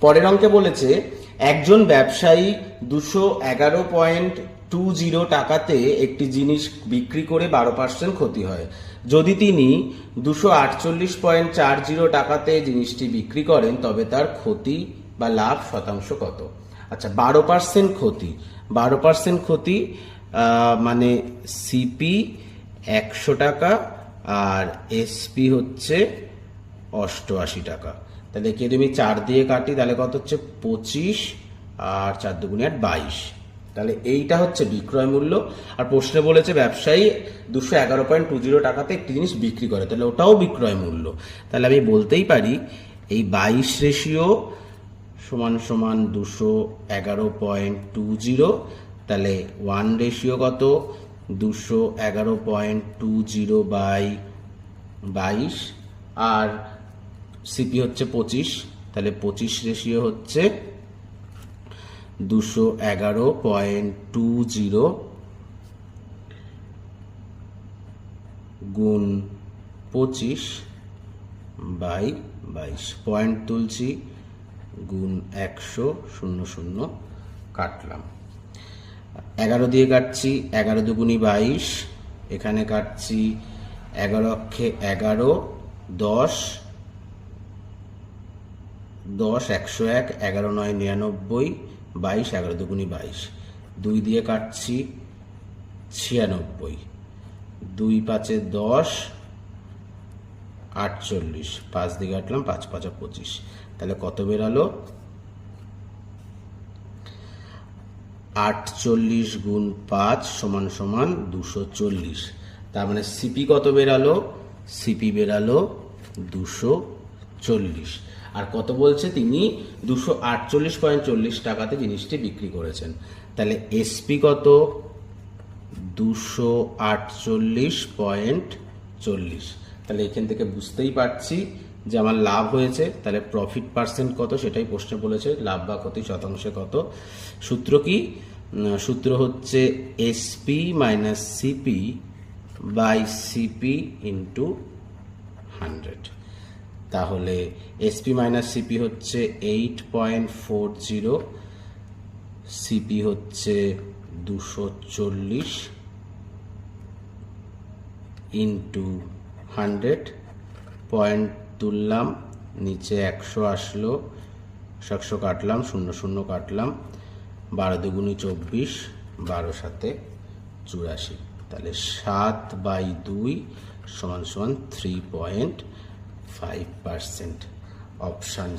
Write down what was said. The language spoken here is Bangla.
পরের অঙ্কে বলেছে একজন ব্যবসায়ী 211.20 টাকাতে একটি জিনিস বিক্রি করে 12% ক্ষতি হয়। যদি তিনি 248.40 টাকাতে জিনিসটি বিক্রি করেন তবে তার ক্ষতি বা লাভ শতাংশ কত? আচ্ছা, 12% ক্ষতি, 12% ক্ষতি মানে সিপি 100 টাকা আর এসপি হচ্ছে 88 টাকা। তাহলে একে তুমি 4 দিয়ে কাটি, তাহলে কত হচ্ছে 25 আর 4 দুগুণে 8, 22। তাহলে এইটা হচ্ছে বিক্রয় মূল্য। আর প্রশ্নে বলেছে ব্যবসায়ী 211.20 টাকাতে একটি জিনিস বিক্রি করে, তাহলে ওটাও বিক্রয় মূল্য। তাহলে আমি বলতেই পারি এই 22 রেশিও সমান সমান 211.20। তাহলে 1 রেশিও কত? 211.20 বাই 22। আর সিপি হচ্ছে 25, তাহলে 25 রেশিও হচ্ছে 211.20 গুণ 25 বাই 22। পয়েন্ট তুলছি, গুণ 100, 00 কাটলাম। 11 দিয়ে কাটছি, 11 দুগুণি 22, এখানে কাটছি 11 অক্ষে 11, 10, 101, 11 9 99, 22, 11 দুগুণি 22। 2 দিয়ে কাটছি 96, 2 5 10, 48, 5 দিয়ে কাটলাম, 5 5 25। তাহলে কত বেরালো? 48 গুণ 5 সমান সমান 240। তার মানে সিপি কত বেরালো? সিপি বেরালো 240। আর কত বলছে? তিনি 248.40 টাকাতে জিনিসটি বিক্রি করেছেন। তাহলে এসপি কত? 248.40। তাহলে এখান থেকে বুঝতেই পারছি যে আমার লাভ হয়েছে। তাহলে প্রফিট পার্সেন্ট কত সেটাই প্রশ্নে বলেছে, লাভ বা ক্ষতি শতাংশে কত। সূত্র কি? সূত্র হচ্ছে SP minus CP by CP into 100। তাহলে এসপি মাইনাস সিপি হচ্ছে 8.40, সিপি হচ্ছে 240 ইন্টু 100। পয়েন্ট তুললাম, নিচে 100 আসলো, 100 কাটলাম, 00 কাটলাম, 12 দুগুণি 24, 12 সাথে 84। তাহলে 7/2 সমান সমান 3.5%। অপশান